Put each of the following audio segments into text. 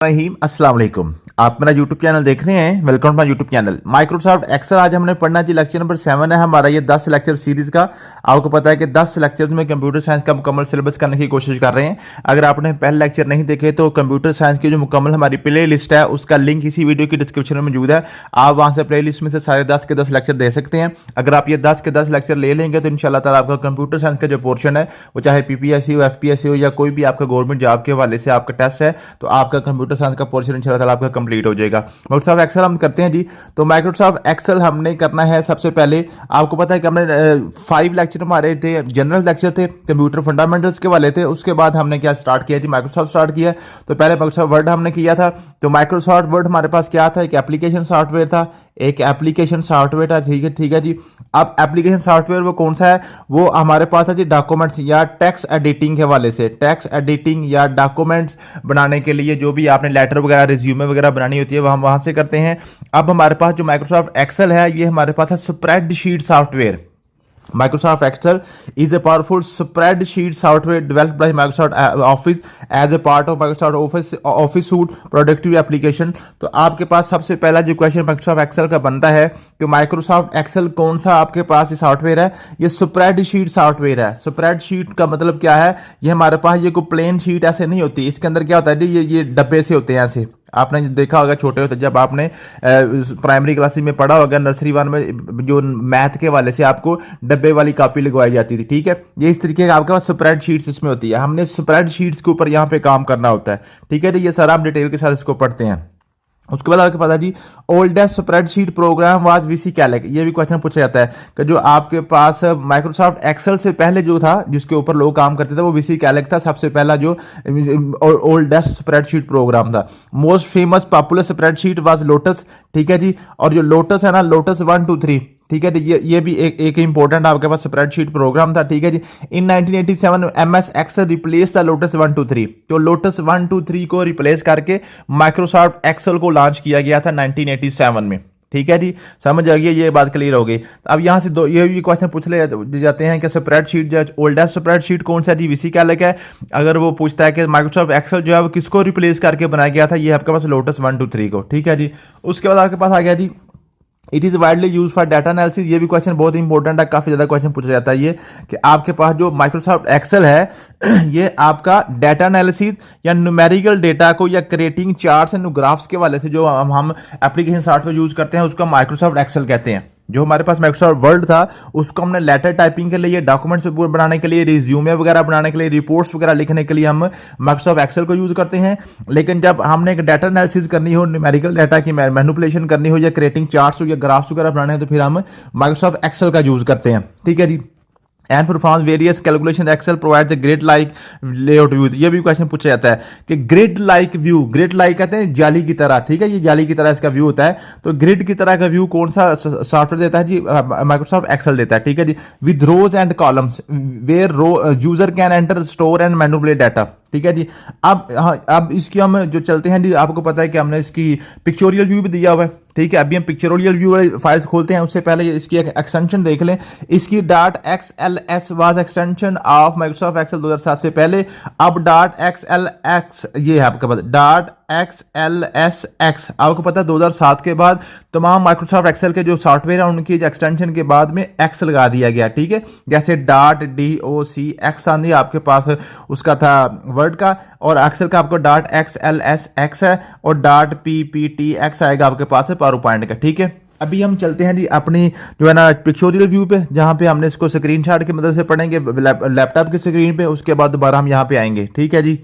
रहीम अस्सलाम वालेकुम। आप मेरा यूट्यूब चैनल देख रहे हैं, welcome to my YouTube channel. Microsoft Excel आज हमने पढ़ना जी, लेक्चर नंबर 7 है हमारा ये 10 लेक्चर सीरीज का। आपको पता है कि 10 लेक्चर्स में कंप्यूटर साइंस का मुकम्मल सिलेबस करने की कोशिश कर रहे हैं। अगर आपने पहले लेक्चर नहीं देखे तो कंप्यूटर साइंस की जो मुकम्मल हमारी प्ले लिस्ट है उसका लिंक इसी वीडियो की डिस्क्रिप्शन में मौजूद है। आप वहां से प्ले लिस्ट में से सारे 10 के 10 लेक्चर दे सकते हैं। अगर आप ये 10 के 10 लेक्चर ले लेंगे तो इंशाल्लाह ताला आपका कंप्यूटर साइंस का जो पोर्शन है वो चाहे पीपीएससी हो, एफपीएससी हो या कोई भी आपका गवर्नमेंट जॉब के हवाले से आपका टेस्ट है तो आपका कंप्यूटर साइंस का पोर्शन इंशाल्लाह ताला आपका कंप्लीट हो जाएगा। माइक्रोसॉफ्ट एक्सेल हम करते हैं जी। तो माइक्रोसॉफ्ट एक्सेल हमने करना है सबसे पहले। आपको पता है कि हमने 5 लेक्चर हमारे थे, जनरल लेक्चर थे, कंप्यूटर फंडामेंटल्स के वाले थे। उसके बाद हमने क्या स्टार्ट किया जी, माइक्रोसॉफ्ट स्टार्ट किया। तो पहले माइक्रोसॉफ्ट वर्ड हमने किया था। तो माइक्रोसॉफ्ट वर्ड हमारे पास क्या था, एक एप्लीकेशन सॉफ्टवेयर था, एक एप्लीकेशन सॉफ्टवेयर था। ठीक है जी। अब एप्लीकेशन सॉफ्टवेयर वो कौन सा है, वो हमारे पास है जी डॉक्यूमेंट्स या टेक्स्ट एडिटिंग के हवाले से। टेक्स्ट एडिटिंग या डॉक्यूमेंट्स बनाने के लिए जो भी आपने लेटर वगैरह, रिज्यूमे वगैरह बनानी होती है वो हम वहां से करते हैं। अब हमारे पास जो माइक्रोसॉफ्ट एक्सेल है ये हमारे पास है spreadsheet software. Microsoft Excel is a powerful spreadsheet software developed by Microsoft Office as a part of Microsoft Office Suite productive application। तो आपके पास सबसे पहला जो क्वेश्चन Microsoft Excel का बनता है कि Microsoft Excel कौन सा आपके पास ये सॉफ्टवेयर है, ये स्प्रेडशीट सॉफ्टवेयर है। स्प्रेडशीट का मतलब क्या है, ये हमारे पास ये कोई प्लेन शीट ऐसे नहीं होती। इसके अंदर क्या होता है जी, ये डब्बे से होते हैं ऐसे। आपने देखा होगा छोटे होते जब आपने प्राइमरी क्लासेस में पढ़ा होगा, नर्सरी 1 में जो मैथ के वाले से आपको डब्बे वाली कॉपी लगवाई जाती थी। ठीक है, ये इस तरीके का आपके पास स्प्रेड शीट्स इसमें होती है। हमने स्प्रेड शीट्स के ऊपर यहाँ पे काम करना होता है। ठीक है, ये सारा आप डिटेल के साथ इसको पढ़ते हैं। उसके बाद आपके पता जी oldest spreadsheet program was VisiCalc. ये भी क्वेश्चन पूछा जाता है कि जो आपके पास माइक्रोसॉफ्ट एक्सेल से पहले जो था जिसके ऊपर लोग काम करते थे वो वीसी कैलक था। सबसे पहला जो ओल्डेस्ट स्प्रेडशीट प्रोग्राम था। Most famous popular spreadsheet was lotus. ठीक है जी, और जो लोटस है ना, लोटस 1 2 3, ठीक है जी, ये भी एक इंपॉर्टेंट आपके पास स्प्रेडशीट प्रोग्राम था। ठीक है जी। In 1987 MS Excel replace the Lotus 1 2 3। तो लोटस 1 2 3 को रिप्लेस करके माइक्रोसॉफ्ट एक्सेल को लॉन्च किया गया था 1987 में। ठीक है जी, समझ आ गई, ये बात क्लियर हो गई। अब यहां से ये भी क्वेश्चन पूछ ले जाते हैं कि स्प्रेडशीट जो ओल्डेस्ट स्प्रेडशीट कौन सा जी, वीसी कैलक है। अगर वो पूछता है कि माइक्रोसॉफ्ट एक्सेल जो है वो किसको रिप्लेस करके बनाया गया था, ये आपके पास लोटस 1 2 3 को। ठीक है जी। उसके बाद आपके पास आ गया जी it is widely use for data analysis. ये भी क्वेश्चन बहुत इंपॉर्टेंट है, काफी ज्यादा क्वेश्चन पूछा जाता है ये कि आपके पास जो माइक्रोसॉफ्ट एक्सेल है ये आपका डाटा एनालिसिस या न्यूमेरिकल डेटा को या क्रिएटिंग चार्ट्स एंड ग्राफ्स के वाले से जो हम एप्लीकेशन सॉफ्टवेयर यूज करते हैं उसका माइक्रोसॉफ्ट एक्सेल कहते हैं। जो हमारे पास माइक्रोसॉफ्ट वर्ड था उसको हमने लेटर टाइपिंग के लिए, डॉक्यूमेंट्स बनाने के लिए, रिज्यूमे वगैरह बनाने के लिए, रिपोर्ट्स वगैरह लिखने के लिए हम माइक्रोसॉफ्ट एक्सेल को यूज करते हैं। लेकिन जब हमने एक डाटा एनालिसिस करनी हो, न्यूमेरिकल डाटा की मैनिपुलेशन करनी हो या क्रिएटिंग चार्ट्स हो या ग्राफ्स वगैरह बनाने हैं तो फिर हम माइक्रोसॉफ्ट एक्सेल का यूज करते हैं। ठीक है जी। And performs various calculation Excel provide the grid like layout view. ये भी क्वेश्चन पूछा जाता है कि grid like view, grid like कहते हैं जाली की तरह। ठीक है, ये जाली की तरह इसका व्यू होता है। तो ग्रिड की तरह का व्यू कौन सा सॉफ्टवेयर देता है जी, माइक्रोसॉफ्ट एक्सेल देता है। ठीक है जी। With rows and columns where user can enter, store and manipulate data. ठीक है जी। अब इसकी हम जो चलते हैं जी, आपको पता है कि हमने इसकी पिक्चोरियल व्यू भी दिया हुआ है। ठीक है, अभी हम पिक्चोरियल व्यू वाली फाइल्स खोलते हैं उससे पहले इसकी एक एक्सटेंशन देख लें। इसकी .xls was extension of Microsoft Excel 2007 से पहले। अब .xlx ये है आपके पास .xlsx। आपको पता है 2007 के बाद तमाम माइक्रोसॉफ्ट एक्सेल के जो सॉफ्टवेयर है उनकी एक्सटेंशन के बाद में एक्स लगा दिया गया। ठीक है, जैसे .docx था नहीं आपके पास, उसका था वर्ड का, और एक्सेल का आपको .xlsx है और .pptx आएगा आपके पास है पावर पॉइंट का। ठीक है, अभी हम चलते हैं जी अपनी जो है ना पिक्चोरियल व्यू पे, जहां पे हमने इसको स्क्रीनशॉट की मदद से पढ़ेंगे लैपटॉप की स्क्रीन पे। उसके बाद दोबारा हम यहाँ पे आएंगे। ठीक है जी।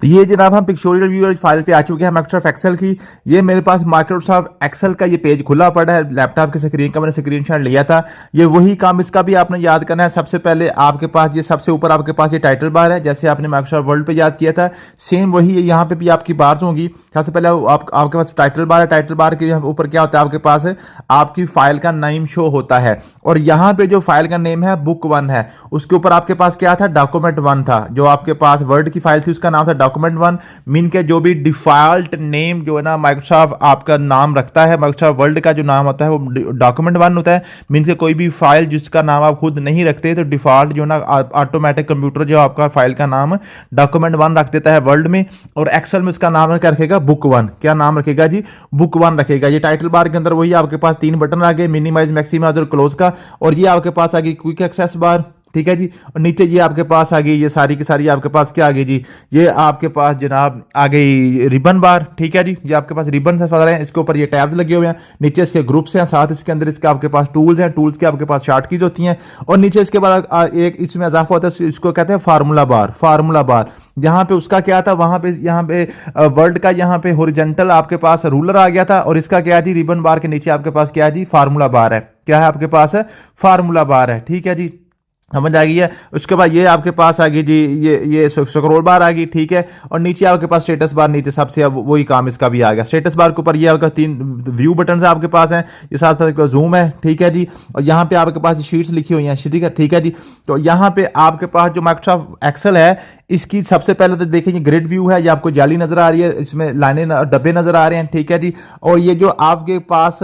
तो ये जनाब हम पिक्चोरियल व्यू वाली फाइल पे आ चुके हैं माइक्रोसॉफ्ट एक्सेल की। ये मेरे पास माइक्रोसॉफ्ट एक्सेल का ये पेज खुला पड़ा है, लैपटॉप की स्क्रीन का मैंने स्क्रीनशॉट लिया था। ये वही काम, इसका भी आपने याद करना है। सबसे पहले आपके पास ये सबसे ऊपर आपके पास ये टाइटल बार है, जैसे आपने माइक्रोसॉफ्ट वर्ड पे याद किया था सेम वही है। यहाँ पे भी आपकी बार्स होंगी। सबसे पहले आपके पास टाइटल बार है। टाइटल बार के ऊपर क्या होता है, आपके पास आपकी फाइल का नेम शो होता है। और यहाँ पे जो फाइल का नेम है बुक 1 है, उसके ऊपर आपके पास क्या था, डॉक्यूमेंट 1 था। जो आपके पास वर्ड की फाइल थी उसका नाम था डॉक्यूमेंट 1 मीन के जो भी डिफॉल्ट नेम जो है ना माइक्रोसॉफ्ट आपका नाम रखता है, माइक्रोसॉफ्ट वर्ल्ड का जो नाम होता है वो डॉक्यूमेंट 1 होता है। मीन के कोई भी फाइल जिसका नाम आप खुद नहीं रखते तो डिफॉल्ट जो ना ऑटोमेटिक कंप्यूटर जो आपका फाइल का नाम डॉक्यूमेंट 1 रख देता है वर्ल्ड में, और एक्सेल में उसका नाम क्या रखेगा, बुक 1। क्या नाम रखेगा जी, बुक 1 रखेगा। ये टाइटल बार के अंदर वही आपके पास 3 बटन आ गए, मिनिमाइज, मैक्सिमाइज और क्लोज का, और ये आपके पास आ गई क्विक एक्सेस बार, ठीक है जी। और नीचे ये आपके पास आ गई, ये सारी की सारी आपके पास क्या आ गई जी, ये आपके पास जनाब आ गई रिबन बार, ठीक है जी। ये आपके पास रिबन से फल हैं, इसके ऊपर ये टैब्स लगे हुए हैं, नीचे इसके ग्रुप्स हैं, साथ इसके अंदर इसके आपके पास टूल्स हैं, टूल्स के आपके पास शार्ट कीज होती हैं, और नीचे इसके बाद एक इसमें इजाफा होता है, इसको कहते हैं फार्मूला बार। फार्मूला बार यहाँ पे उसका क्या था, वहां पे यहाँ पे वर्ल्ड का यहाँ पे हॉरिजॉन्टल आपके पास रूलर आ गया था, और इसका क्या जी, रिबन बार के नीचे आपके पास क्या है जी, फार्मूला बार है। क्या है आपके पास है, फार्मूला बार है, ठीक है जी, समझ आ गई है। उसके बाद ये आपके पास आ गई जी, ये स्क्रॉल बार आ गई, ठीक है। और नीचे आपके पास स्टेटस बार, नीचे सबसे अब वही काम इसका भी आ गया। स्टेटस बार के ऊपर ये आपका 3 व्यू बटन आपके पास हैं, ये साथ साथ जूम है, ठीक है जी। और यहाँ पे आपके पास शीट्स लिखी हुई हैं, ठीक है जी। तो यहाँ पे आपके पास जो माइक्रोसॉफ्ट एक्सेल है, इसकी सबसे पहले तो देखिए ये ग्रिड व्यू है, ये आपको जाली नजर आ रही है, इसमें लाइनें डब्बे नजर आ रहे हैं, ठीक है जी। और ये जो आपके पास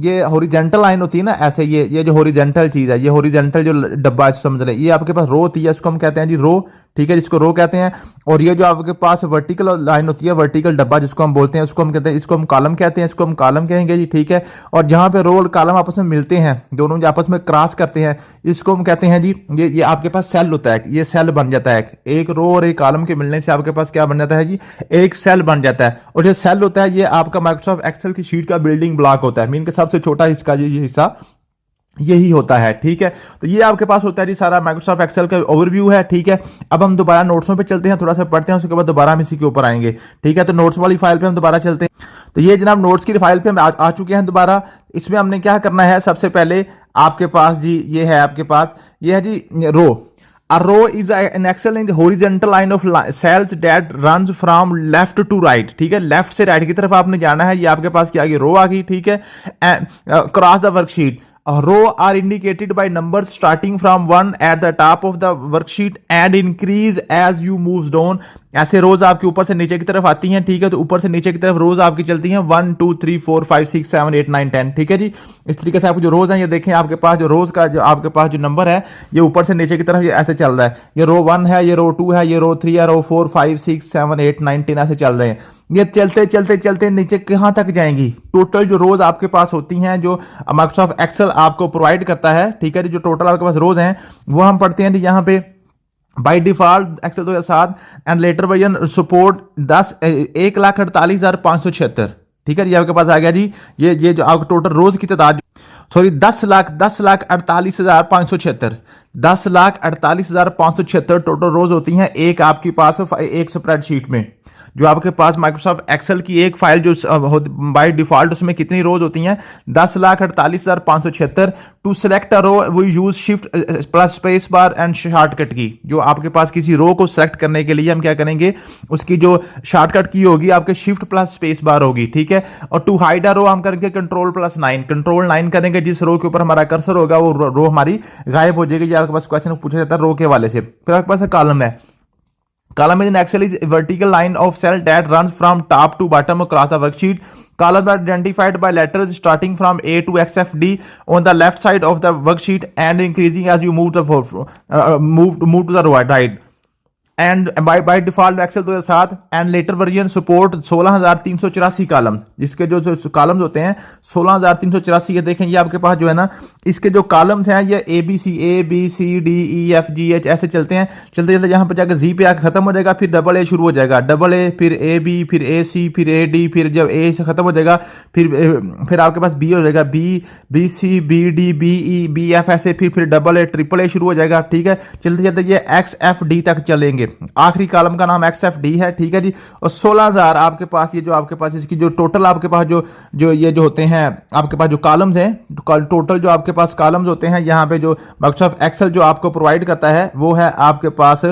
ये हॉरिजॉन्टल लाइन होती है ना, ऐसे ये जो हॉरिजॉन्टल चीज है, ये हॉरिजॉन्टल जो डब्बा समझ रहे हैं, ये आपके पास रो होती है, इसको हम कहते हैं जी रो, ठीक है, जिसको रो कहते हैं। और ये जो आपके पास वर्टिकल लाइन होती है, वर्टिकल डब्बा जिसको हम बोलते हैं, उसको हम कहते हैं, इसको हम कॉलम कहते हैं, इसको हम कॉलम कहेंगे जी, ठीक है। और जहां पे रो और कॉलम आपस में मिलते हैं, दोनों जो आपस में क्रॉस करते हैं, इसको हम कहते हैं जी, ये आपके पास सेल होता है, ये सेल बन जाता है। एक रो और एक कॉलम के मिलने से आपके पास क्या बन जाता है जी, एक सेल बन जाता है। और ये सेल होता है, ये आपका माइक्रोसॉफ्ट एक्सेल की शीट का बिल्डिंग ब्लॉक होता है, मीन के सबसे छोटा इसका ये हिस्सा यही होता है, ठीक है। तो ये आपके पास होता है जी सारा माइक्रोसॉफ्ट एक्सेल का ओवरव्यू है, ठीक है। अब हम दोबारा नोट्सों पे चलते हैं, थोड़ा सा पढ़ते हैं, उसके बाद दोबारा हम इसी के ऊपर आएंगे, ठीक है। तो नोट्स वाली फाइल पे हम दोबारा चलते हैं। तो ये जनाब नोट्स की फाइल पे हम आ चुके हैं दोबारा। इसमें हमने क्या करना है, सबसे पहले आपके पास जी ये है, आपके पास ये है जी रो। A row is an Excel in the horizontal line of cells that runs from left to right, ठीक है। लेफ्ट से राइट की तरफ आपने जाना है। ये आपके पास क्या आ गई, रो आ गई, ठीक है। Cross the worksheet, row are indicated by numbers starting from 1 at the top of the worksheet and increase as you move down। ऐसे रोज आपके ऊपर से नीचे की तरफ आती हैं, ठीक है। तो ऊपर से नीचे की तरफ रोज आपकी चलती हैं 1 2 3 4 5 6 7 8 9 10, ठीक है जी। इस तरीके से आपके जो रोज हैं, ये देखें आपके पास जो रोज का जो आपके पास जो नंबर है, ये ऊपर से नीचे की तरफ ये ऐसे चल रहा है। ये रो 1 है, ये रो 2 है, ये रो 3 है, रो 4 5 6 7 8 9 10 ऐसे चल रहे हैं। ये चलते चलते चलते नीचे कहां तक जाएंगी, टोटल जो रोज आपके पास होती हैं, जो माइक्रोसॉफ्ट एक्सेल आपको प्रोवाइड करता है, ठीक है जी। जो टोटल आपके पास रोज हैं वो हम पढ़ते हैं यहाँ पे। By default Excel 2007 and later version support 1,48,576, ठीक है जी। आपके पास आ गया जी ये जो आपको टोटल रोज की तादाद, सॉरी 10,48,576, 10,48,576 टोटल रोज होती हैं एक आपके पास एक स्प्रेडशीट में। जो आपके पास माइक्रोसॉफ्ट एक्सेल की एक फाइल जो बाय डिफॉल्ट उसमें कितनी रोज होती हैं, 10,48,576। To select a row we use shift plus space bar and shortcut key. जो आपके पास किसी रो को सेलेक्ट करने के लिए हम क्या करेंगे, उसकी जो शॉर्टकट की होगी आपके शिफ्ट प्लस स्पेस बार होगी, ठीक है। और टू हाइड अ रो हम करेंगे कंट्रोल+9, कंट्रोल+9 करेंगे। जिस रो के ऊपर हमारा कर्सर होगा वो रो हमारी गायब हो जाएगी। आपके पास क्वेश्चन पूछा जाता है रो के वाले से। फिर आपके पास कॉलम है। Column in Excel is a vertical line of cell that runs from top to bottom across the worksheet. Columns are identified by letters starting from A to XFD on the left side of the worksheet and increasing as you move to the right. And by default Excel 2007 and later version support 16,384 column, जिसके जो columns होते हैं 16,384। ये देखें, ये आपके पास जो है ना, इसके जो कॉलम्स हैं ये A B C D E F G H ऐसे चलते हैं। चलते चलते यहाँ पे जाकर जी पे आकर खत्म हो जाएगा, फिर डबल ए शुरू हो जाएगा, डबल ए, फिर ए बी, फिर ए सी, फिर ए डी, फिर जब ए से खत्म हो जाएगा फिर आपके पास बी हो जाएगा, B C, B D, B E, B F ऐसे, फिर डबल ए, ट्रिपल ए शुरू हो जाएगा, ठीक है। चलते चलते ये एक्स एफ डी तक चलेंगे। आखिरी कॉलम का नाम XFD है, ठीक है जी। और 16,000 आपके पास ये जो आपके पास इसकी जो टोटल आपके पास जो ये जो होते हैं आपके पास जो कॉलम्स हैं, टोटल जो आपके पास कॉलम्स होते हैं यहाँ पे जो माइक्रोसॉफ्ट एक्सेल जो आपको प्रोवाइड करता है वो है आपके पास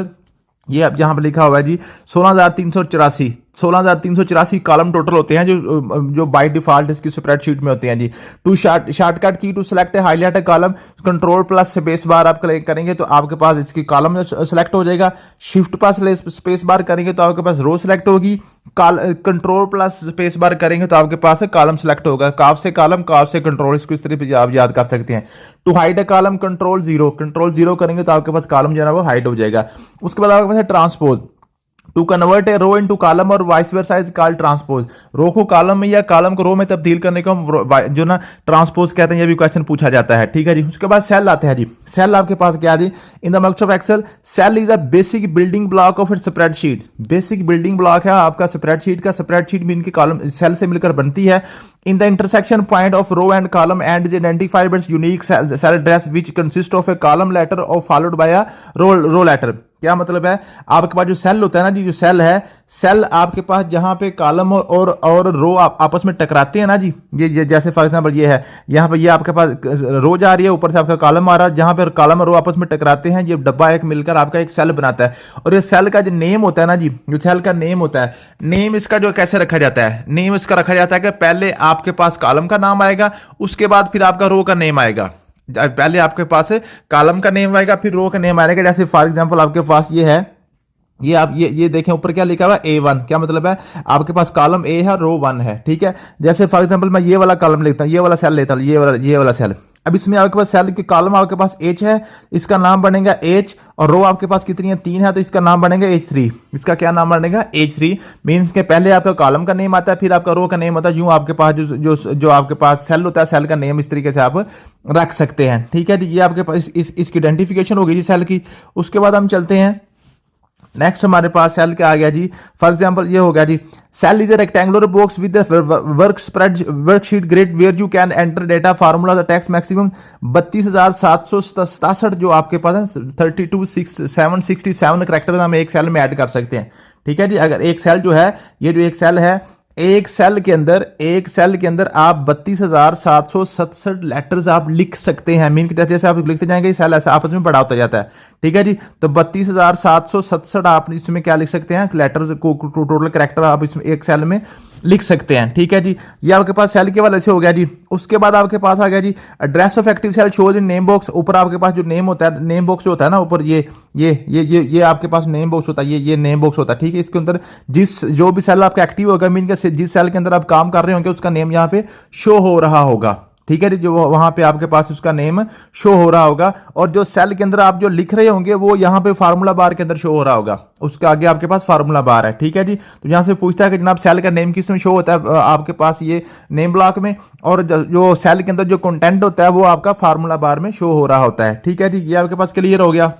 ये अब यहाँ पे लिखा हुआ है जी 16,384, 16,384 कॉलम टोटल होते हैं जो बाय डिफॉल्ट इसकी स्प्रेडशीट में होते हैं जी। To shortcut key to select highlight column, control plus space bar आप क्लिक करेंगे तो आपके पास इसकी कॉलम सेलेक्ट हो जाएगा। शिफ्ट प्लस स्पेस बार करेंगे तो आपके पास रो सेलेक्ट होगी। कंट्रोल प्लस स्पेस बार करेंगे तो आपके पास कॉलम सेलेक्ट होगा। काफ से कॉलम, काफ से कंट्रोल, इसको इस तरीके से आप याद कर सकते हैं। To hide a column control zero करेंगे तो आपके पास कॉलम जो है वो हाइड हो जाएगा। उसके बाद आपके पास है transpose, to convert a row into column और vice versa is called transpose. Row को कॉलम में या कॉलम को रो में तब्दील करने को हम जो ना ट्रांसपोज कहते हैं। ये भी क्वेश्चन पूछा जाता है, ठीक है जी। उसके बाद सेल आते हैं जी। सेल आपके पास क्या है जी, in the Microsoft Excel cell is a basic building block of spreadsheet. Basic building block है आपका स्प्रेडशीट का। स्प्रेडशीट भी इनके कॉलम सेल से मिलकर बनती है। In the intersection point of row and column and is identified by its unique cell address which consists of a column letter or followed by a row letter। क्या मतलब है, आपके पास जो सेल होता है ना जी, जो सेल है, सेल आपके पास जहां पे कॉलम और रो आपस में टकराते हैं ना जी, ये जैसे फॉर एग्जांपल ये है, यहाँ पे ये आपके पास रो जा रही है, ऊपर से आपका कॉलम आ रहा है, जहां पे कॉलम और रो आपस में टकराते हैं, ये डब्बा एक मिलकर आपका एक सेल बनाता है। और ये सेल का जो नेम होता है ना जी, जो सेल का नेम होता है, नेम इसका जो कैसे रखा जाता है, नेम इसका रखा जाता है कि पहले आपके पास कॉलम का नाम आएगा, उसके बाद फिर आपका रो का नेम आएगा। पहले आपके पास कॉलम का नेम आएगा, फिर रो का नेम आएगा। जैसे फॉर एग्जांपल आपके पास ये है, ये आप ये देखें ऊपर क्या लिखा हुआ है, A1। क्या मतलब है, आपके पास कॉलम A है, रो 1 है, ठीक है। जैसे फॉर एग्जांपल मैं ये वाला कॉलम लेता हूं, ये वाला सेल लेता हूं, ये वाला सेल। अब इसमें आपके पास सेल की कॉलम आपके पास H है, इसका नाम बनेगा H, और रो आपके पास कितनी है, 3 है, तो इसका नाम बनेगा H3। इसका क्या नाम बनेगा, H3। मीन्स के पहले आपका कॉलम का नेम आता है, फिर आपका रो का नेम आता है। यूं आपके पास जो आपके पास सेल होता है, सेल का नेम इस तरीके से आप रख सकते हैं, ठीक है। ये आपके पास इसकी आइडेंटिफिकेशन होगी जी सेल की। उसके बाद हम चलते हैं नेक्स्ट, हमारे पास सेल क्या आ गया जी। फॉर एग्जांपल ये हो गया जी, cell is a rectangular box with worksheet grid where you can enter data formula the text maximum 32,767 जो आपके पास है 32,767 कैरेक्टर हम एक सेल में ऐड कर सकते हैं, ठीक है जी। अगर एक सेल जो है, ये जो एक सेल है, एक सेल के अंदर आप 32,767 लेटर्स आप लिख सकते हैं। मीन जैसे आप लिखते जाएंगे सेल ऐसा आपस में बड़ा होता जाता है, ठीक है जी। तो 32,767 आप इसमें क्या लिख सकते हैं, लेटर्स को टोटल कैरेक्टर आप इसमें एक सेल में लिख सकते हैं, ठीक है जी। ये आपके पास सेल के वाले से हो गया जी। उसके बाद आपके पास आ गया जी, address of active cell shows in name box. ऊपर आपके पास जो नेम होता है, नेम बॉक्स जो होता है ना ऊपर, ये आपके पास नेम बॉक्स होता है, ये नेम बॉक्स होता है, ठीक है। इसके अंदर जो भी सेल आपका एक्टिव होगा, मीन जिस सेल के अंदर आप काम कर रहे होंगे उसका नेम यहाँ पे शो हो रहा होगा, ठीक है जी। जो वहां पे आपके पास उसका नेम शो हो रहा होगा, और जो सेल के अंदर आप जो लिख रहे होंगे वो यहाँ पे फार्मूला बार के अंदर शो हो रहा होगा, उसके आगे आपके पास फार्मूला बार है, ठीक है जी। तो यहां से पूछता है कि जनाब सेल का नेम किस में शो होता है, आपके पास ये नेम ब्लॉक में, और जो सेल के अंदर जो कंटेंट होता है वो आपका फार्मूला बार में शो हो रहा होता है, ठीक है जी। ये आपके पास क्लियर हो गया।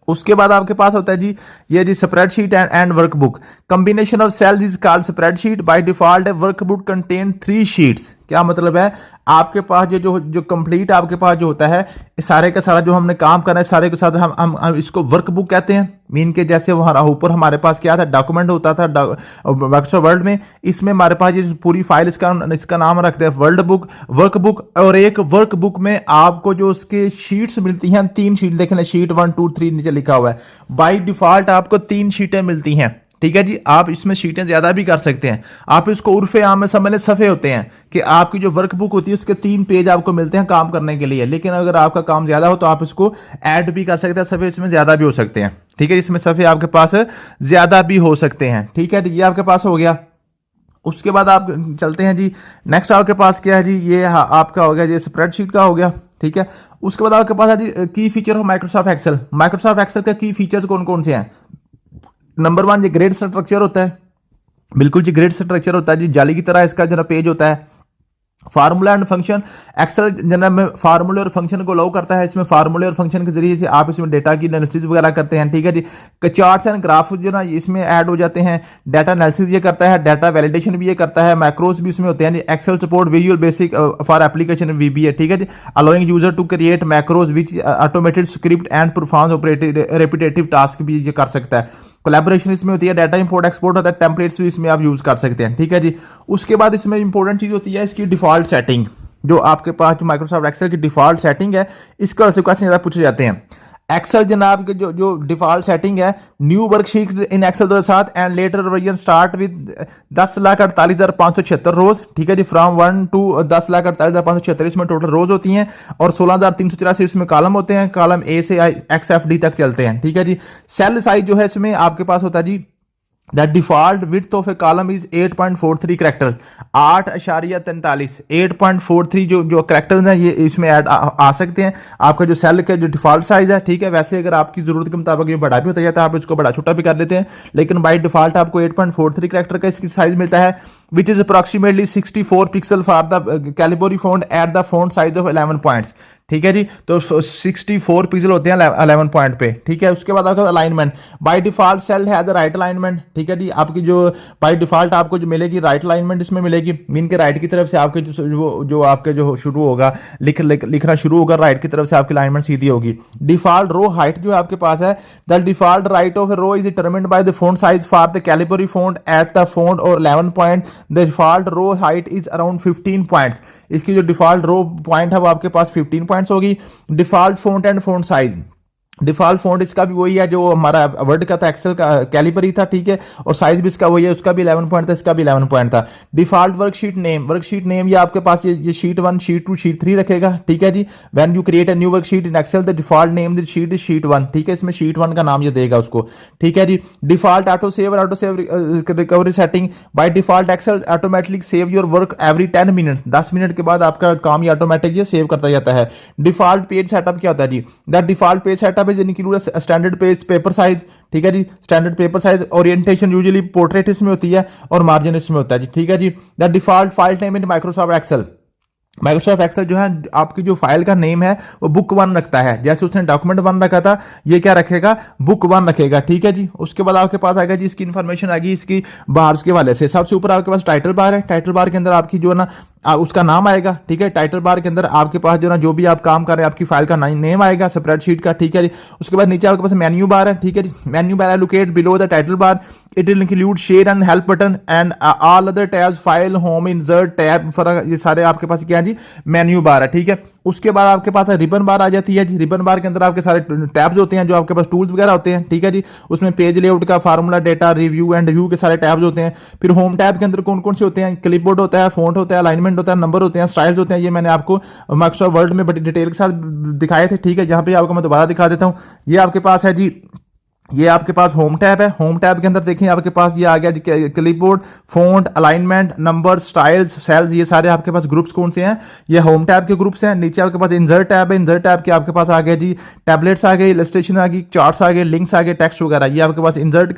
उसके बाद आपके पास होता है जी, ये जी spreadsheet and workbook. Combination of cells is called spreadsheet. By default workbook contain 3 sheets. क्या मतलब है, आपके पास जो कंप्लीट आपके पास जो होता है, सारे का सारा जो हमने काम करना है, सारे के साथ हम इसको वर्कबुक कहते हैं। मीन के जैसे वहां ऊपर हमारे पास क्या था, डॉक्यूमेंट होता था माइक्रोसॉफ्ट वर्ड में, इसमें हमारे पास ये पूरी फाइल इसका नाम रखते हैं वर्ल्ड बुक, वर्कबुक। और एक वर्कबुक में आपको जो उसके शीट्स मिलती हैं, 3 शीट देख लें, शीट 1 2 3 नीचे लिखा हुआ है। बाई डिफॉल्ट आपको 3 शीटें मिलती हैं, ठीक है जी। आप इसमें शीटें ज्यादा भी कर सकते हैं। आप इसको उर्फे आम में समझ लें सफ़े होते हैं कि आपकी जो वर्कबुक होती है उसके 3 पेज आपको मिलते हैं काम करने के लिए। लेकिन अगर आपका काम ज्यादा हो तो आप इसको ऐड भी कर सकते हैं, सफ़े इसमें ज्यादा भी हो सकते हैं, ठीक है। इसमें सफ़े आपके पास ज्यादा भी हो सकते हैं, ठीक है। ये आपके पास हो गया। उसके बाद आप चलते हैं जी, नेक्स्ट आपके पास क्या है जी, ये आपका हो गया, ये स्प्रेडशीट का हो गया, ठीक है। उसके बाद आपके पास है जी key feature of Microsoft Excel. Microsoft Excel का की फीचर्स कौन कौन से हैं। नंबर 1 ये ग्रिड स्ट्रक्चर होता है, बिल्कुल जी ग्रिड स्ट्रक्चर होता है जी, जाली की तरह इसका जो पेज होता है। फार्मूला एंड फंक्शन, एक्सेल जनाब में फार्मूले और फंक्शन को अलाउ करता है। इसमें फार्मूले और फंक्शन के जरिए से आप इसमें डेटा की एनालिसिस वगैरह करते हैं, ठीक है जी। चार्ट्स एंड ग्राफ जो ना इसमें ऐड हो जाते हैं। डाटा एनालिसिस ये करता है, डाटा वैलिडेशन भी ये करता है, मैक्रोस भी इसमें होते हैं जी। Excel support visual basic for application VBA, ठीक है जी। Allowing user to create macros which automated script and performs repetitive task भी ये कर सकता है। कोलैबोरेशन इसमें होती है, डाटा इंपोर्ट एक्सपोर्ट होता है, टेम्पलेट्स भी इसमें आप यूज कर सकते हैं, ठीक है जी। उसके बाद इसमें इंपॉर्टेंट चीज होती है इसकी डिफॉल्ट सेटिंग। जो आपके पास जो माइक्रोसॉफ्ट एक्सेल की डिफॉल्ट सेटिंग है, इसका क्वेश्चन ज्यादा पूछे जाते हैं। एक्सेल जनाब के जो डिफॉल्ट सेटिंग है, new worksheet in Excel 2007 and later version start with 10,48,576 rows, ठीक है जी, फ्रॉम 1 टू 10,48,576 इसमें टोटल रोज होती हैं और 16,383 इसमें कॉलम होते हैं, कॉलम ए से XFD तक चलते हैं, ठीक है जी। सेल साइज जो है इसमें आपके पास होता है जी, the default width of a column is 8.43 characters, 8.43, 8.43 जो कैरेक्टर्स हैं ये इसमें ऐड आ सकते हैं। आपका जो सेल का जो डिफॉल्ट साइज है, ठीक है, वैसे अगर आपकी जरूरत के मुताबिक ये बड़ा भी होता जाता है, आप इसको बड़ा छोटा भी कर लेते हैं, लेकिन बाय डिफॉल्ट आपको 8.43 कैरेक्टर का इसकी साइज मिलता है, which is approximately 64 pixel for the Calibri font at the font size of 11 points, ठीक है जी। तो 64 पिक्सल होते हैं 11 पॉइंट पे, ठीक है। उसके बाद आपका अलाइनमेंट, बाय डिफॉल्ट सेल है द राइट अलाइनमेंट, ठीक है जी। आपकी जो बाय डिफॉल्ट आपको जो मिलेगी राइट अलाइनमेंट इसमें मिलेगी, मीन के राइट की तरफ से आपके जो आपके जो शुरू होगा लिखना शुरू होगा, राइट की तरफ से आपकी अलाइनमेंट सीधी होगी। डिफॉल्ट रो हाइट जो आपके पास है, the default right of row is determined by the font size for the Calibri font at the font और 11 point, the default row height is around 15 points, इसकी जो डिफॉल्ट रो पॉइंट है वो आपके पास 15 पॉइंट्स होगी। Default font and font size, default font इसका भी वही है जो हमारा वर्ड का था, एक्सेल का कैलिबरी था, ठीक है, और साइज भी इसका वही है, उसका भी 11 पॉइंट था, इसका भी 11 पॉइंट था। डिफॉल्ट वर्कशीट नेम ये आपके पास ये शीट 1, शीट 2, शीट 3 रखेगा, ठीक है जी। When you create a new worksheet in Excel the default name the sheet is sheet 1, ठीक है, इसमें शीट 1 का नाम ये देगा उसको, ठीक है जी। Default auto save recovery setting, by default Excel automatically save your work every 10 minutes, 10 minute के बाद आपका काम ये ऑटोमेटिक ये सेव करता जाता है। डिफॉल्ट पेज सेटअप क्या होता है जी, the default page setup is include standard page paper size, ठीक है जी, standard paper size, orientation usually portrait इसमें होती है और मार्जिन इसमें होता है जी, ठीक है जी। The default file name in Microsoft Excel, Microsoft Excel जो है आपकी जो फाइल का नेम है वो बुक 1 रखता है, जैसे उसने डॉक्यूमेंट 1 रखा था, ये क्या रखेगा, बुक 1 रखेगा, ठीक है जी। उसके बाद आपके पास आएगा जी इसकी इंफॉर्मेशन आएगी इसकी बार्स के वाले से। सबसे ऊपर आपके पास टाइटल बार है, टाइटल बार के अंदर आपकी जो है ना उसका नाम आएगा, ठीक है। टाइटल बार के अंदर आपके पास जो ना जो भी आप काम कर रहे हैं आपकी फाइल का नेम आएगा स्प्रेडशीट का, ठीक है जी। उसके बाद नीचे आपके पास मेन्यू बार है, ठीक है जी। Menu bar locate below the title bar, it will include share and help button and all other tabs, file, home, insert tab, ये सारे आपके पास क्या है जी, मेन्यू बार है, ठीक है। उसके बाद आपके पास रिबन बार आ जाती है जी। रिबन बार के अंदर आपके सारे टैब्स होते हैं जो आपके पास टूल्स वगैरह होते हैं, ठीक है जी। उसमें पेज लेआउट का, formula, data, review and view के सारे टैब्स होते हैं। फिर होम टैब के अंदर कौन कौन से होते हैं, क्लिपबोर्ड होता है, फॉन्ट होता है, अलाइनमेंट होता है, नंबर होते हैं, स्टाइल्स होते हैं। ये मैंने आपको माइक्रोसॉफ्ट वर्ड में बड़ी डिटेल के साथ दिखाए थे, ठीक है। यहाँ पे आपको मैं दोबारा दिखा देता हूँ। ये आपके पास है जी, ये आपके पास होम टैब है। होम टैब के अंदर देखिए आपके पास ये आ गया clipboard, font, alignment, number, styles, cells, ये सारे आपके पास ग्रुप्स कौन से हैं, ये होम टैब के ग्रुप्स हैं। नीचे आपके पास इंसर्ट टैब है, इंसर्ट टैब के आपके पास आ गया जी टैबलेट्स आ गए, इलस्ट्रेशन आ गई, चार्ट्स आ गए, लिंक्स आ गए, टेक्स्ट वगैरह, ये आपके पास इंसर्ट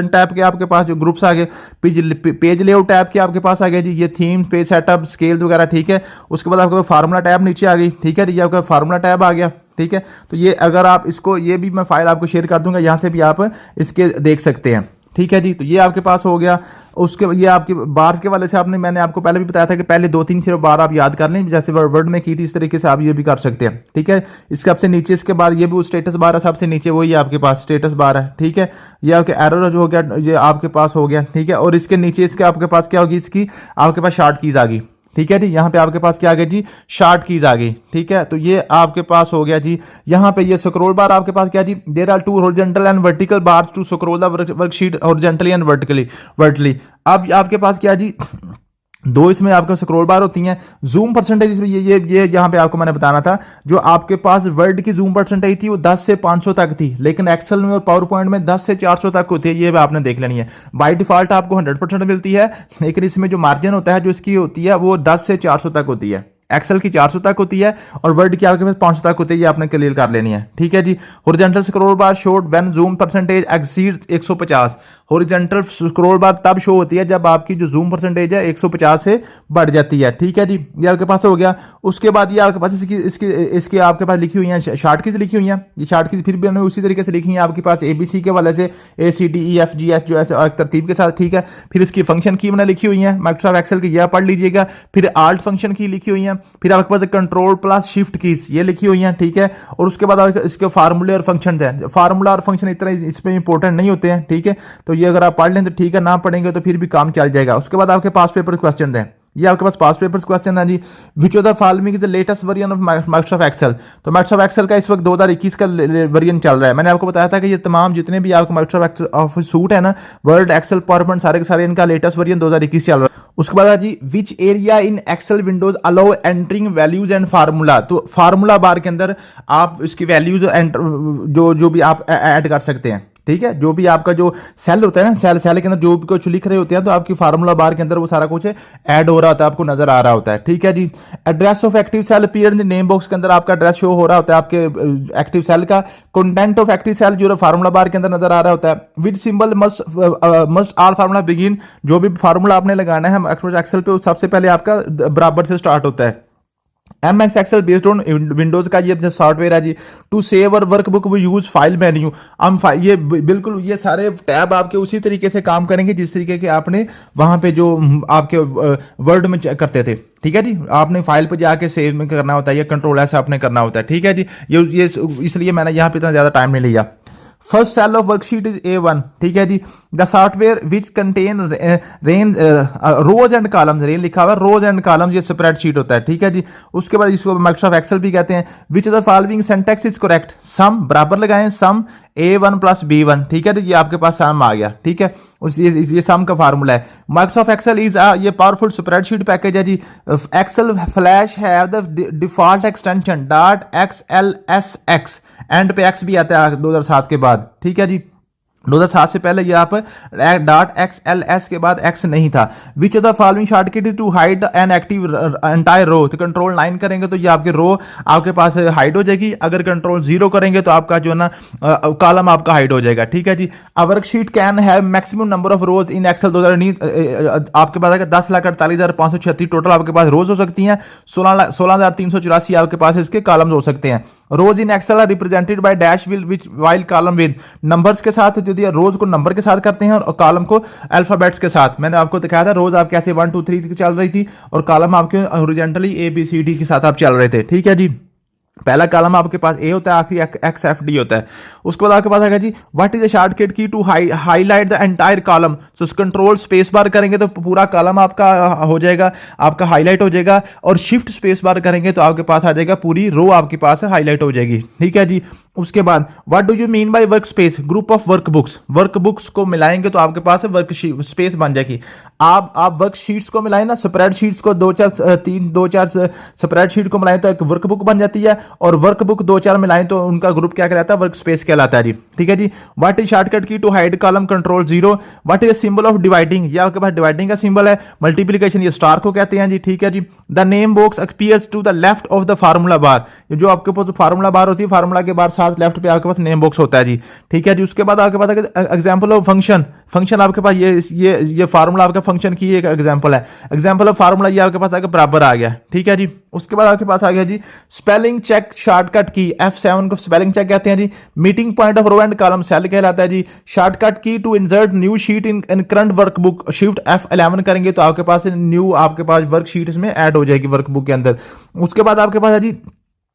टैब के आपके पास जो ग्रुप्स आ गए। पेज लेआउट टैब के आपके पास आ गया जी ये थीम, पेज सेटअप, स्केल वगैरह, ठीक है। उसके बाद आपके फार्मूला टैब नीचे आ गई, ठीक है, ये आपका फार्मूला टैब आ गया, ठीक है। तो ये अगर आप इसको, ये भी मैं फाइल आपको शेयर कर दूंगा, यहां से भी आप इसके देख सकते हैं, ठीक है जी। तो ये आपके पास हो गया। उसके ये आपके बार्स के वाले से मैंने आपको पहले भी बताया था कि पहले 2-3 सिर्फ बार आप याद कर लें, जैसे वर्ड में की थी इस तरीके से आप ये भी कर सकते हैं, ठीक है। इसके सबसे नीचे इसके बार ये भी स्टेटस बार है, सबसे नीचे वही आपके पास स्टेटस बार है, ठीक है। ये आपके एरर जो हो गया ये आपके पास हो गया, ठीक है। और इसके नीचे इसके आपके पास क्या होगी, इसकी आपके पास शॉर्ट कीज आ गई, ठीक है जी। यहाँ पे आपके पास क्या आ गया जी, शॉर्ट कीज आ गई, ठीक है। तो ये आपके पास हो गया जी। यहाँ पे ये स्क्रॉल बार आपके पास क्या जी, there are 2 horizontal and vertical bars to scroll the worksheet horizontally and vertically. अब आपके पास क्या जी, 2 इसमें आपके स्क्रॉल बार होती हैं। जूम परसेंटेज इसमें ये यहाँ पे आपको मैंने बताना था, जो आपके पास वर्ड की जूम परसेंटेज थी वो 10 से 500 तक थी, लेकिन एक्सेल में और पावर पॉइंट में 10 से 400 तक होती है, ये आपने देख लेनी है। बाय डिफॉल्ट आपको 100% मिलती है, लेकिन इसमें जो मार्जिन होता है जो इसकी होती है वो 10 से 400 तक होती है। एक्सेल की 400 तक होती है और वर्ड की आपके पास 500 तक होती है, ये आपने क्लियर कर लेनी है, ठीक है जी। Horizontal scroll bar showed when zoom percentage exceed 150। Horizontal scroll bar तब शो होती है जब आपकी जो जूम परसेंटेज है 150 से बढ़ जाती है, ठीक है जी। ये आपके पास हो गया। उसके बाद ये आपके पास इसकी आपके पास लिखी हुई है शार्ट कीज लिखी हुई है। ये शार्ट कीज फिर भी हमने उसी तरीके से लिखी है आपके पास ABC के वाले से ACDEFGH जो है तरतीब के साथ, ठीक है। फिर इसकी फंक्शन की मैंने लिखी हुई है माइक्रोसॉफ्ट एक्सेल की, यह पढ़ लीजिएगा। फिर आल्ट फंक्शन की लिखी हुई है, फिर आपके पास कंट्रोल प्लस शिफ्ट कीज ये लिखी हुई है, ठीक है। और उसके बाद इसके फार्मूले और फंक्शन है। फार्मूला और फंक्शन इतना इसमें इंपॉर्टेंट नहीं होते हैं, ठीक है। तो ये अगर आप पढ़ लें तो ठीक है, ना पढ़ेंगे तो फिर भी काम चल जाएगा। उसके बाद आपके पास पेपर क्वेश्चन हैं, ये आपके पास पास पेपर्स क्वेश्चन है जी। Which of the following is the latest version of Microsoft Excel. तो माइक्रोसॉफ्ट एक्सेल का इस वक्त 2021 का वर्जन चल रहा है। मैंने आपको बताया था कि ये तमाम जितने भी आपके माइक्रोसॉफ्ट ऑफिस सूट है ना, वर्ड, एक्सेल, पावरपॉइंट, सारे के सारे इनका लेटेस्ट वर्जन 2021 चल रहा है। उसके बाद जी which area in Excel windows allow entering values and formula. तो फार्मूला बार के अंदर आप इसकी वैल्यूज जो भी आप ऐड कर सकते हैं, ठीक है। जो भी आपका जो सेल होता है ना, सेल के अंदर जो भी कुछ लिख रहे होते हैं तो आपकी फार्मूला बार के अंदर वो सारा कुछ ऐड हो रहा होता है, आपको नजर आ रहा होता है, ठीक है जी। Address of active cell appear in the name box के अंदर आपका एड्रेस शो हो रहा होता है आपके एक्टिव सेल का। कंटेंट ऑफ एक्टिव सेल जो फार्मूला बार के अंदर नजर आ रहा होता है। With symbol must all formula begin. जो भी फार्मूला आपने लगाना है एक्सेल पे सबसे पहले आपका बराबर से स्टार्ट होता है। MS Excel based on Windows का ये सॉफ्टवेयर है जी। टू सेव और workbook we use file menu. हम ये बिल्कुल ये सारे टैब आपके उसी तरीके से काम करेंगे जिस तरीके के आपने वहां पे जो आपके वर्ड में करते थे, ठीक है जी। आपने फाइल पे जाके सेव में करना होता है या कंट्रोल ऐसे आपने करना होता है, ठीक है जी। ये इसलिए मैंने यहाँ पे इतना ज्यादा टाइम नहीं लिया। First cell of worksheet is A1, ठीक है जी। The software which contain rows and columns, रेन लिखा हुआ है, रोज एंड कॉलम्स, ये स्प्रेडशीट होता है, ठीक है जी। उसके बाद इसको माइक्रोसॉफ्ट एक्सेल भी कहते हैं। Which of the following syntax is correct. Sum बराबर लगाएं, सम A1 प्लस B1, ठीक है जी। ये आपके पास सम आ गया, ठीक है। ये सम का फार्मूला है। माइक्रोसॉफ्ट एक्सेल इज ये पावरफुल स्प्रेडशीट पैकेज है जी। Excel flash have the default extension .xlsx, and पे एक्स भी आता है 2007 के बाद, ठीक है जी। 2007 से पहले ये आप .xls के बाद x नहीं था। Which of the following shortcut is to hide an active entire row. तो कंट्रोल 9 करेंगे तो ये आपके रो आपके पास हाइड हो जाएगी। अगर कंट्रोल 0 करेंगे तो आपका जो है ना कॉलम आपका हाइड हो जाएगा, ठीक है जी। A worksheet can have maximum number of rows in Excel 2019 आपके पास 10,48,536 टोटल आपके पास रोज हो सकती हैं। 16,384 आपके पास इसके कॉलम्स हो सकते हैं। Rows in Excel are represented by dash which while column with numbers के साथ, यदि रोज को नंबर के साथ करते हैं और कॉलम को अल्फाबेट्स के साथ। मैंने आपको दिखाया था रोज आप कैसे 1 2 3 चल रही थी और कॉलम आपके हॉरिजॉन्टली ABCD के साथ आप चल रहे थे, ठीक है जी। पहला कॉलम आपके पास A होता है, आखिरी XFD होता है। उसके बाद आपके पास आएगा जी what is the shortcut key to highlight the entire column. So control space bar करेंगे तो पूरा कॉलम आपका हो जाएगा, आपका हाईलाइट हो जाएगा। और शिफ्ट स्पेस बार करेंगे तो आपके पास आ जाएगा पूरी रो आपके पास हाईलाइट हो जाएगी, ठीक है जी। उसके बाद what do you mean by work space. Group of workbooks को मिलाएंगे तो आपके पास वर्क स्पेस बन जाएगी। आप वर्कशीट्स को मिलाएं ना, स्प्रेडशीट्स को 2-4 स्प्रेडशीट को मिलाएं तो एक वर्कबुक बन जाती है, और वर्कबुक 2-4 मिलाएं तो उनका ग्रुप क्या कहलाता है, वर्क स्पेस कहलाता है जी, ठीक है जी। What is shortcut key to hide column control 0। What is symbol of dividing. ये आपके पास डिवाइडिंग का सिंबल है। मल्टीप्लिकेशन ये स्टार को कहते हैं जी, ठीक है जी। The name box appears to the left of the formula bar. जो आपके पास फार्मूला बार होती है, फार्मूला के बाद साथ लेफ्ट पे आपके पास नेम बॉक्स होता है जी, ठीक है जी। उसके बाद आपके पास एग्जांपल ऑफ फंक्शन आपके पास ये फार्मूला आपका फंक्शन की एक एग्जांपल है। एग्जांपल ऑफ फार्मूला ये आपके पास आगे बराबर आ गया, ठीक है जी। उसके बाद आपके पास आ गया जी स्पेलिंग चेक शॉर्टकट की F7 को स्पेलिंग चेक कहते हैं जी। Meeting point of row and column cell कहलाता है जी। Shortcut key to insert new sheet in current workbook, shift F11 करेंगे तो आपके पास न्यू आपके पास वर्कशीट में ऐड हो जाएगी वर्कबुक के अंदर। उसके बाद आपके पास है जी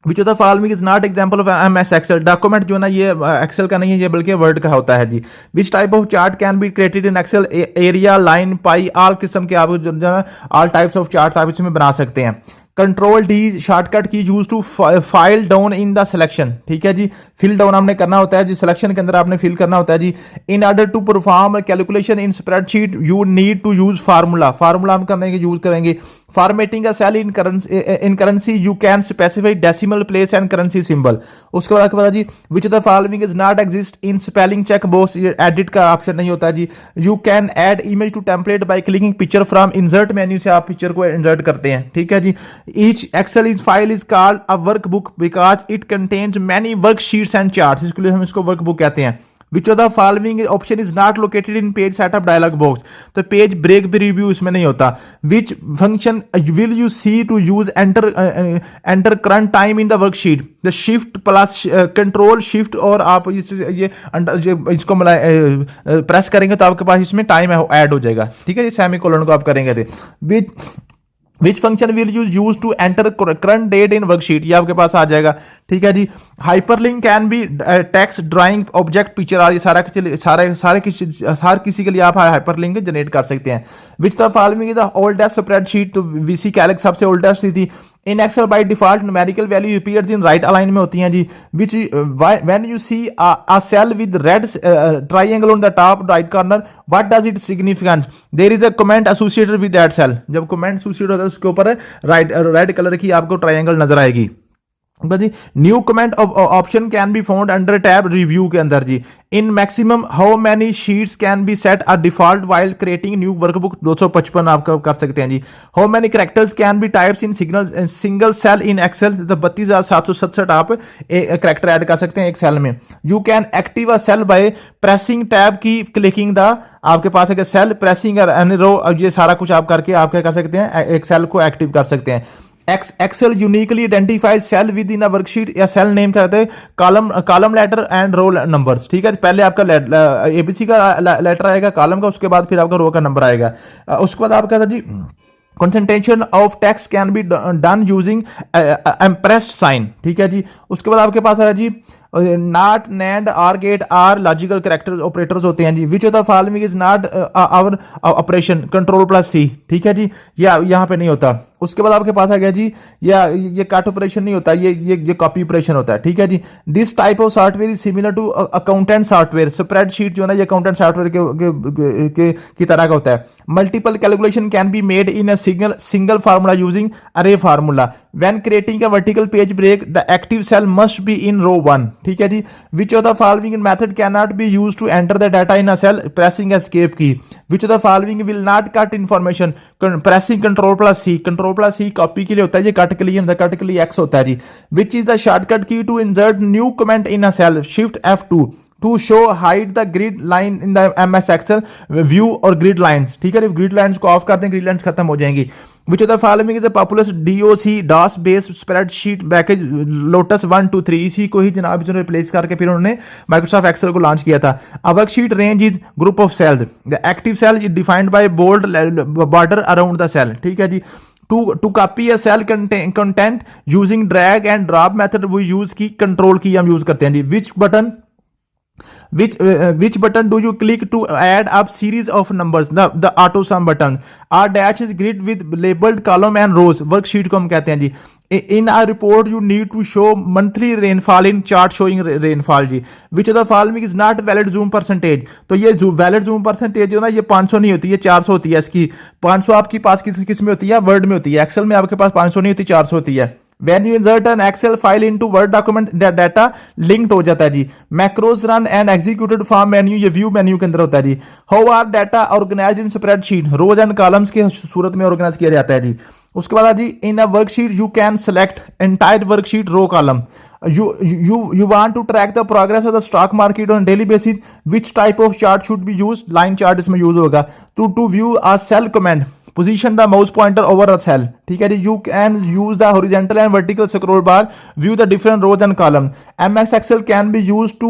which of the following is not example of MS Excel. Document जो ना ये एक्सेल का नहीं है, ये बल्कि वर्ड का होता है जी। Which type of chart can be created in Excel. Area, line, pie, all किस्म के आप ऑल टाइप्स ऑफ चार्ट्स आप इसमें बना सकते हैं। Control D shortcut key use to file down in the selection, ठीक है जी। फिल डाउन हमने करना होता है जी, सिलेक्शन के अंदर आपने फिल करना होता है जी। In order to perform calculation in spreadsheet you need to use formula हम करने के यूज करेंगे। Formatting a cell in currency you can specify decimal place and currency symbol. उसके बाद आपके पास जी which of the following is not exist in spelling check box. Edit का ऑप्शन नहीं होता जी। You can add image to template by clicking picture from insert menu से आप पिक्चर को इंसर्ट करते हैं, ठीक है जी। Each Excel is file is called a workbook because it contains many worksheets and charts. इसके लिए हम इसको वर्कबुक कहते हैं। Which of the following option is not located in page setup dialog box। तो पेज ब्रेक रिव्यू इसमें नहीं होता। Which function will you see to use enter current time in the worksheet। The shift plus control shift और आप ये इसको press करेंगे तो आपके पास इसमें टाइम ऐड हो जाएगा, ठीक है जी। सेमीकोलन को आप करेंगे थे। Which function will use to enter current date in worksheet. ये आपके पास आ जाएगा, ठीक है जी। Hyperlink can be text, drawing, object, picture आदि सारे किसी के लिए आप हाइपरलिंक जनरेट कर सकते हैं। Which the following is the oldest spreadsheet, तो वीसी कैलक सबसे ओल्डेस्ट थी। In Excel by default numerical value appears in right align में होती हैं जी। Which when you see a cell with red triangle on the top right corner, what does it significance, there is a comment associated with that cell. जब comment associate होता है उसके ऊपर red colour की आपको ट्रायंगल नजर आएगी। New comment option can be found under tab review के अंदर जी। In maximum how many sheets can be set a default while creating new workbook, 255 आप कर सकते हैं जी। How many characters can be types in single cell in Excel, तो 32,767 आप कैरेक्टर ऐड कर सकते हैं एक सेल में। You can active a cell by pressing tab key clicking the, आपके पास है सेल प्रेसिंग एनी रो, ये सारा कुछ आप करके आप क्या कर सकते हैं, एक सेल को एक्टिव कर सकते हैं। Excel uniquely identifies cell within a worksheet, या सेल नेम कहते हैं column letter and row numbers, ठीक है। पहले आपका एबीसी का लेटर आएगा कॉलम का, उसके बाद फिर आपका रो का नंबर आएगा। उसके बाद आपका जी concentration of text can be done using ampersand sign, ठीक है जी। उसके बाद आपके पास है जी not, nand, or gate, or logical character operators होते हैं जी। Which of the following is not our operation, control plus C, ठीक है जी, या यहां पे नहीं होता। उसके बाद आपके पास आ गया जी या ये कट ऑपरेशन नहीं होता, ये कॉपी ऑपरेशन होता है, ठीक है जी। This type of software is similar to accountant software, spreadsheet जो है ना ये अकाउंटेंट सॉफ्टवेयर की तरह का होता है। Multiple calculation can be made in a single formula using array formula. When creating a vertical page break the active cell must be in row 1, ठीक है जी। Which of the following method can not be used to enter the data in a cell, pressing escape key. Which of the following will not cut information, pressing control plus C, control plus C copy के लिए होता है, ये cut के लिए होता है, cut के लिए एक्स होता है जी। Which is the shortcut key to insert new comment in a cell, shift F2 to show hide the grid line in the MS Excel view और ग्रिड लाइंस, ठीक है। ग्रिड लाइंस को of करते हैं, grid lines खत्म हो जाएंगी। Which of the following is the popular DOC DOS based spreadsheet package Lotus 1 2 3, इसी को ही जनाब जो रिप्लेस करके फिर उन्होंने माइक्रोसॉफ्ट एक्सेल को लॉन्च किया था। A worksheet range is group of cells, the active cell is defined by bold border around the cell, ठीक है जी। To copy a cell content using drag and drop method वो use की, control key हम use करते हैं जी। which button do you click to add up series of numbers, the auto sum button। r dash is grid with labeled column and rows, worksheet को हम कहते हैं जी। in a report you need to show monthly rainfall in chart showing rainfall ji. which of the following is not valid zoom percentage, तो ये valid zoom percentage जो ना ये 500 नहीं होती है, 400 होती है। इसकी 500 आपके पास किस में होती है, वर्ड में होती है। एक्सेल में आपके पास 500 नहीं होती, 400 होती है। When you insert an Excel file into Word document, data linked हो जाता है जी। Macros run and executed form menu, ये व्यू मेन्यू के अंदर होता है जी। How are data organised in spreadsheet, rows and columns के सूरत में ऑर्गेनाइज किया जाता है जी। उसके बाद जी in a worksheet you can select entire worksheet row column. You want to track the progress of the stock market on daily basis, which type of chart should be used, line chart इसमें use होगा। to view a cell command, position the mouse pointer over a cell, ठीक है जी। you can use the horizontal and vertical scroll bar, view the different rows and column। MS Excel can be used to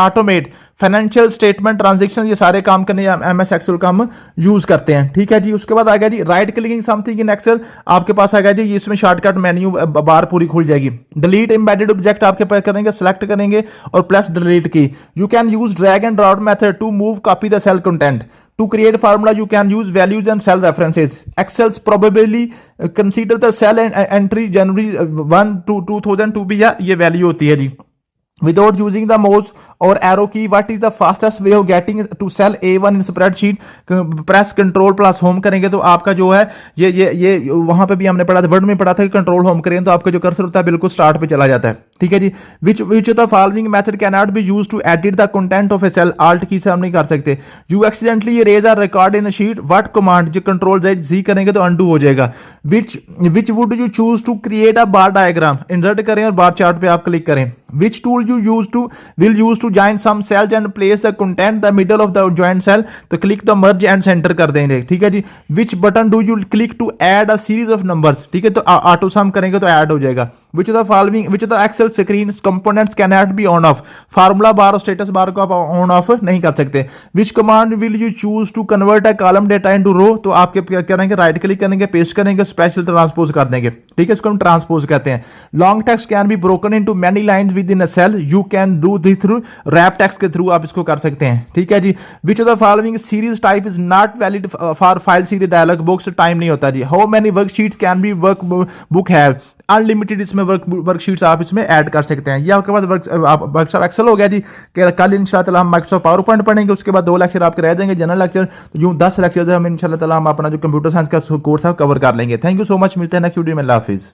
automate financial statement transaction, ये सारे काम करने MS Excel का हम use करते हैं, ठीक है जी। उसके बाद आ गया जी right clicking something in Excel, आपके पास आ गया जी इसमें शॉर्टकट मेन्यू बार पूरी खुल जाएगी। डिलीट एम्बेडेड ऑब्जेक्ट आपके पास करेंगे, सेलेक्ट करेंगे और plus delete key. You can use drag and drop method to move copy the cell content. To create formula, you can use values and cell references। Excel's probably consider the cell entry January 1 to 2002 भी ये value होती है जी। Without using the mouse or arrow key, what is the fastest way of getting to cell A1 in spreadsheet? Press control plus home करेंगे तो आपका जो है ये वहां पे भी हमने पढ़ा था, वर्ड में पढ़ा था कि कंट्रोल होम करें तो आपका जो कर्सर होता है बिल्कुल स्टार्ट पे चला जाता है, ठीक है जी। Which of the following method can not be used to edit the content of a cell, Alt key से हम नहीं कर सकते। You accidentally erase a record in a sheet, what command, जो कंट्रोल Z करेंगे तो अनडू हो जाएगा। Which would you choose to create a bar diagram, insert करें और बार चार्ट पे आप क्लिक करें। Which tool you will use to join some cells and place the content the middle of the joined cell, तो click the merge and center कर देंगे, ठीक है जी। Which button do you click to add a series of numbers, ठीक है, तो auto सम करेंगे तो ऐड हो जाएगा। Which of the following which of the Excel screen components can not be on off, formula bar और स्टेटस बार को आप ऑन ऑफ नहीं कर सकते। Which command will you choose to convert a column data into row, तो आपके क्या करेंगे, राइट क्लिक करेंगे, पेस्ट करेंगे, स्पेशल ट्रांसपोज कर देंगे, ठीक है, इसको हम ट्रांसपोज कहते हैं। Long text can be broken into many lines within a cell, you can do this through wrap text के थ्रू आप इसको कर सकते हैं, ठीक है जी। Which of the following series type is not valid for file series dialog box, time नहीं होता जी। How many worksheets can be workbook have, unlimited इसमें वर्कशीट्स आप इसमें ऐड कर सकते हैं। ये आपके पास वर्कशॉप एक्सेल हो गया जी। कल इंशाल्लाह हम माइक्रोसॉफ्ट पावर पॉइंट पढ़ेंगे, उसके बाद 2 लेक्चर आपके रह जाएंगे जनरल लेक्चर, तो यूं 10 लेक्चर हम इंशाल्लाह हम अपना जो कंप्यूटर साइंस का कोर्स है कवर कर लेंगे। थैंक यू सो मच, मिलते हैं नेक्स्ट वीडियो में, अल्लाह हाफिज़।